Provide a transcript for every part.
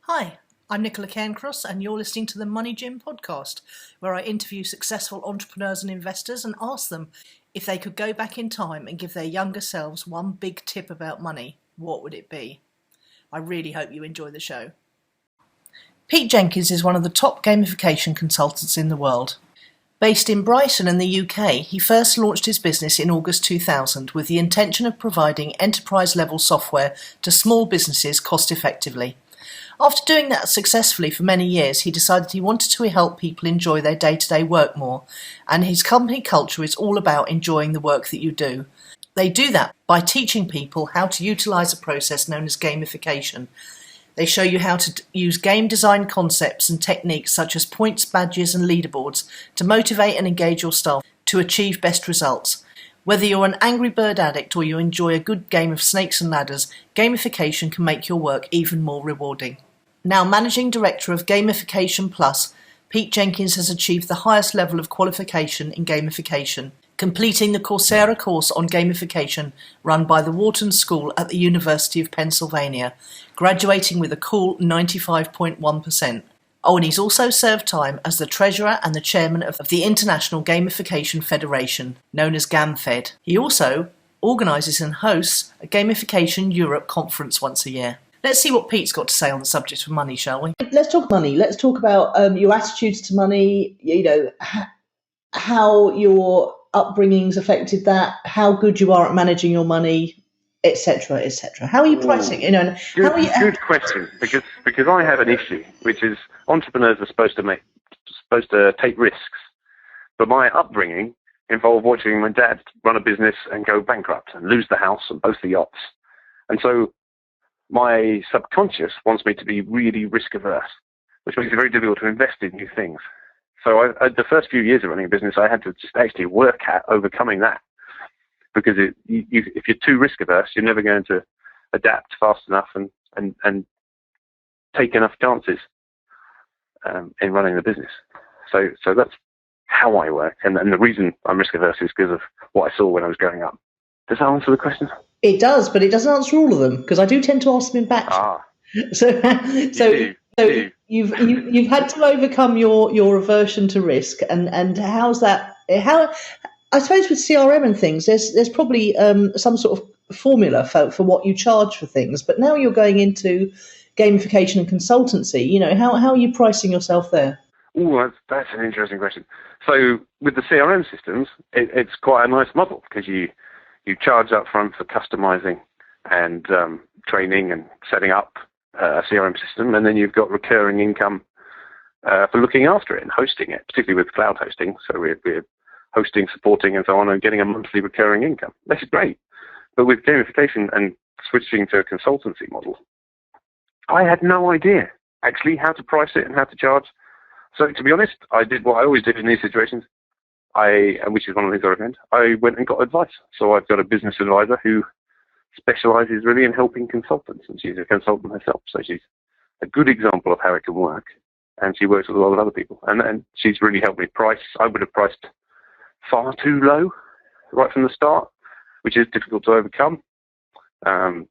Hi, I'm Nicola Cairncross, and you're listening to the Money Gym podcast, where I interview successful entrepreneurs and investors and ask them if they could go back in time and give their younger selves one big tip about money, what would it be? I really hope you enjoy the show. Pete Jenkins is one of the top gamification consultants in the world. Based in Brighton in the UK, he first launched his business in August 2000 with the intention of providing enterprise-level software to small businesses cost-effectively. After doing that successfully for many years, he decided he wanted to help people enjoy their day-to-day work more, and his company culture is all about enjoying the work that you do. They do that by teaching people how to utilise a process known as gamification. They show you how to use game design concepts and techniques such as points, badges and leaderboards to motivate and engage your staff to achieve best results. Whether you're an Angry Bird addict or you enjoy a good game of snakes and ladders, gamification can make your work even more rewarding. Now Managing Director of Gamification Plus, Pete Jenkins has achieved the highest level of qualification in gamification, completing the Coursera course on gamification run by the Wharton School at the University of Pennsylvania, graduating with a cool 95.1%. Oh, and he's also served time as the Treasurer and the Chairman of the International Gamification Federation, known as GamFed. He also organises and hosts a Gamification Europe conference once a year. Let's see what Pete's got to say on the subject of money, shall we? Let's talk money. Let's talk about your attitudes to money, how your upbringing's affected that, how good you are at managing your money, etc., etc. How are you pricing? Good question, because I have an issue, which is entrepreneurs are supposed to take risks, but my upbringing involved watching my dad run a business and go bankrupt and lose the house and both the yachts, and so my subconscious wants me to be really risk averse, which makes it very difficult to invest in new things. So the first few years of running a business, I had to just actually work at overcoming that, because if you're too risk averse, you're never going to adapt fast enough and take enough chances in running the business. So that's how I work, and the reason I'm risk averse is because of what I saw when I was growing up. Does that answer the question? It does, but it doesn't answer all of them, because I do tend to ask them in batches. You've had to overcome your aversion to risk, and how's that? How I suppose with CRM and things, there's probably some sort of formula for what you charge for things, but now you're going into gamification and consultancy. How are you pricing yourself there? Oh, that's an interesting question. So with the CRM systems, it's quite a nice model, because you charge up front for customizing and training and setting up a CRM system, and then you've got recurring income for looking after it and hosting it, particularly with cloud hosting. So we're hosting, supporting, and so on, and getting a monthly recurring income. That's great. But with gamification and switching to a consultancy model, I had no idea actually how to price it and how to charge. So to be honest, I did what I always did in these situations. Which is one of the things I recommend, I went and got advice. So I've got a business advisor who specializes really in helping consultants, and she's a consultant herself. So she's a good example of how it can work, and she works with a lot of other people. And she's really helped me price. I would have priced far too low right from the start, which is difficult to overcome. In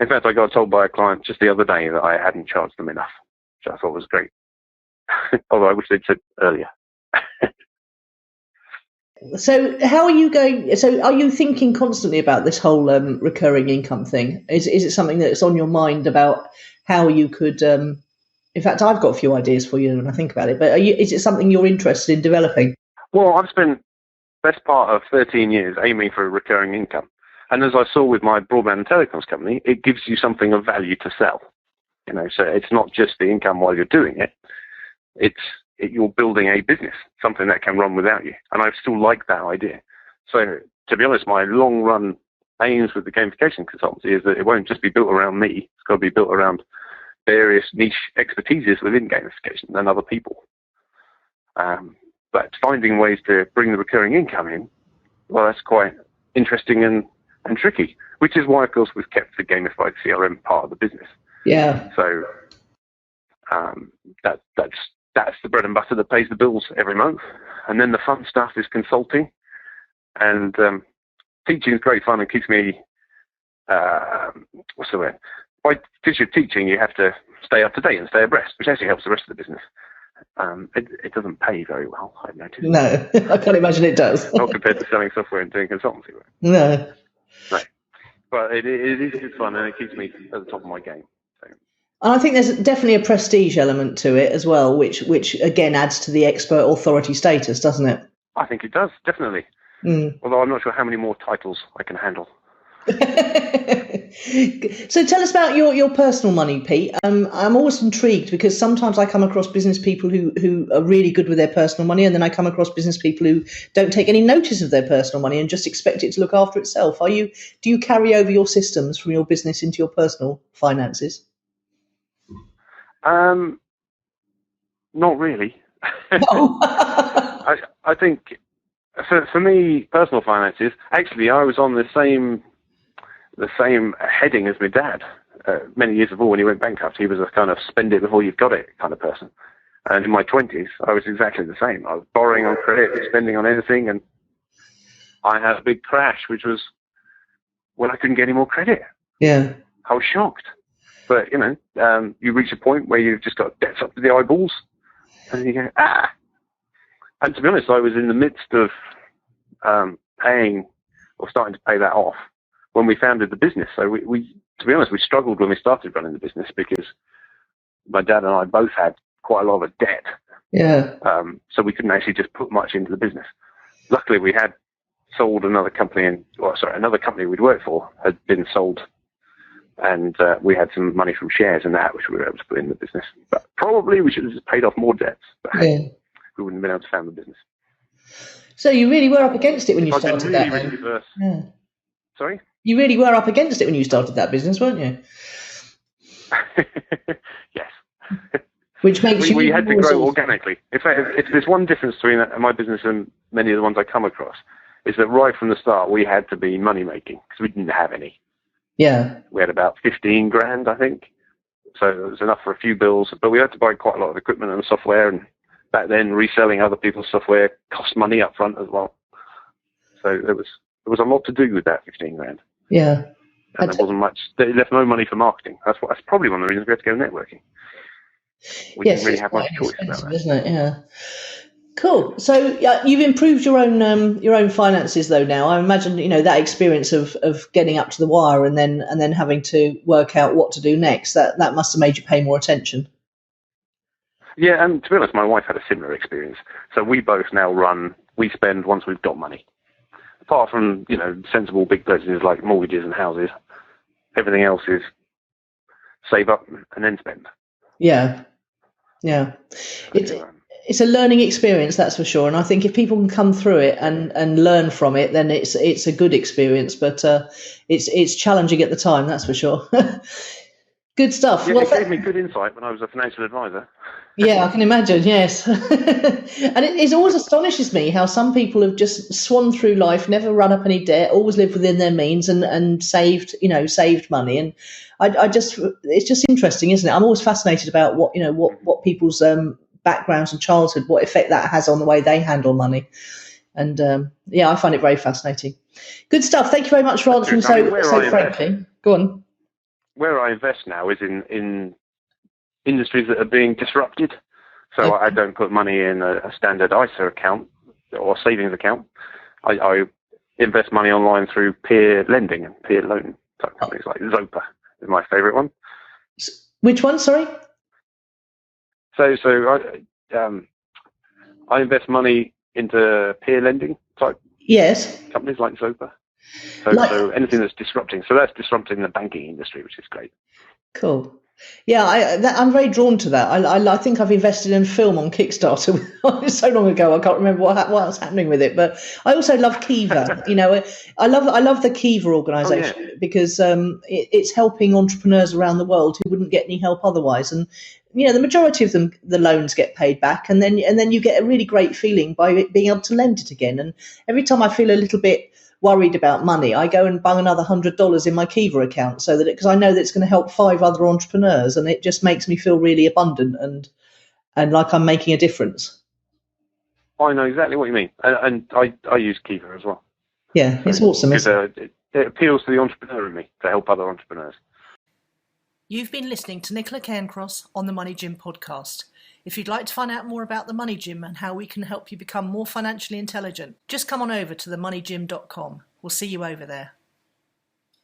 fact, I got told by a client just the other day that I hadn't charged them enough, which I thought was great. Although I wish they'd said earlier. So how are you going? So are you thinking constantly about this whole recurring income thing? Is it something that's on your mind about how you could? In fact, I've got a few ideas for you when I think about it. But is it something you're interested in developing? Well, I've spent the best part of 13 years aiming for a recurring income, and as I saw with my broadband and telecoms company, it gives you something of value to sell. So it's not just the income while you're doing it; you're building a business, something that can run without you. And I still like that idea. So to be honest, my long run aims with the gamification consultancy is that it won't just be built around me. It's got to be built around various niche expertises within gamification and other people. But finding ways to bring the recurring income in, well, that's quite interesting and tricky, which is why, of course, we've kept the gamified CRM part of the business. Yeah. So that's the bread and butter that pays the bills every month. And then the fun stuff is consulting. And teaching is great fun and keeps me, because you're teaching, you have to stay up to date and stay abreast, which actually helps the rest of the business. It doesn't pay very well, I've noticed. No, I can't imagine it does. Not compared to selling software and doing consultancy work. No. No. But it is good fun, and it keeps me at the top of my game. So. And I think there's definitely a prestige element to it as well, which again adds to the expert authority status, doesn't it? I think it does, definitely. Although I'm not sure how many more titles I can handle. So tell us about your personal money, Pete. I'm always intrigued because sometimes I come across business people who are really good with their personal money, and then I come across business people who don't take any notice of their personal money and just expect it to look after itself. Do you carry over your systems from your business into your personal finances? Not really. No. I think for me, personal finances. Actually, I was on the same heading as my dad many years before when he went bankrupt. He was a kind of spend it before you've got it kind of person. And in my 20s, I was exactly the same. I was borrowing on credit, spending on anything, and I had a big crash, which was when I couldn't get any more credit. Yeah. I was shocked. But, you reach a point where you've just got debts up to the eyeballs, and you go, ah! And to be honest, I was in the midst of paying or starting to pay that off when we founded the business. So we to be honest, we struggled when we started running the business because my dad and I both had quite a lot of debt. Yeah. So we couldn't actually just put much into the business. Luckily, we had sold another company, another company we'd worked for had been sold, and we had some money from shares in that, which we were able to put in the business. But probably we should have just paid off more debts. But hey, we wouldn't have been able to found the business. So you really were up against it when you started that. Yeah. Sorry? You really were up against it when you started that business, weren't you? Yes. Which makes we had to grow organically. If there's one difference between my business and many of the ones I come across, is that right from the start we had to be money making because we didn't have any. Yeah. We had about 15 grand, I think. So it was enough for a few bills, but we had to buy quite a lot of equipment and software, and back then reselling other people's software cost money up front as well. So there was a lot to do with that 15 grand. Yeah. And there wasn't much. They left no money for marketing. That's probably one of the reasons we had to go networking. We didn't really have much choice about that, isn't it? Yeah. Cool. So you've improved your own finances though now. I imagine that experience of getting up to the wire and then having to work out what to do next. That must have made you pay more attention. Yeah, and to be honest, my wife had a similar experience. So we both now we spend once we've got money. Apart from, sensible big purchases like mortgages and houses, everything else is save up and then spend. Yeah. Yeah. It's a learning experience, that's for sure. And I think if people can come through it and learn from it, then it's a good experience. But it's challenging at the time, that's for sure. Good stuff. Yeah, it gave me good insight when I was a financial advisor. Yeah, I can imagine, yes. And it always astonishes me how some people have just swanned through life, never run up any debt, always lived within their means and saved money. And it's just interesting, isn't it? I'm always fascinated about what people's backgrounds and childhood, what effect that has on the way they handle money. And I find it very fascinating. Good stuff. Thank you very much for answering so frankly. Go on. Where I invest now is in industries that are being disrupted. So I don't put money in a standard ISA account or savings account. I invest money online through peer lending and peer loan type companies like Zopa is my favourite one. Which one? Sorry. So I invest money into peer lending type companies like Zopa. So anything that's disrupting. So that's disrupting the banking industry, which is great. Cool. Yeah, I'm very drawn to that. I think I've invested in film on Kickstarter so long ago. I can't remember what was happening with it. But I also love Kiva. I love the Kiva organisation because it's helping entrepreneurs around the world who wouldn't get any help otherwise. And the majority of them, the loans get paid back, and then you get a really great feeling by being able to lend it again. And every time I feel a little bit worried about money, I go and bung another $100 in my Kiva account because I know that it's going to help 5 other entrepreneurs, and it just makes me feel really abundant and like I'm making a difference. I know exactly what you mean, and I use Kiva as well. Yeah, it's awesome. It appeals to the entrepreneur in me to help other entrepreneurs. You've been listening to Nicola Cairncross on the Money Gym podcast. If you'd like to find out more about the Money Gym and how we can help you become more financially intelligent, just come on over to themoneygym.com. We'll see you over there.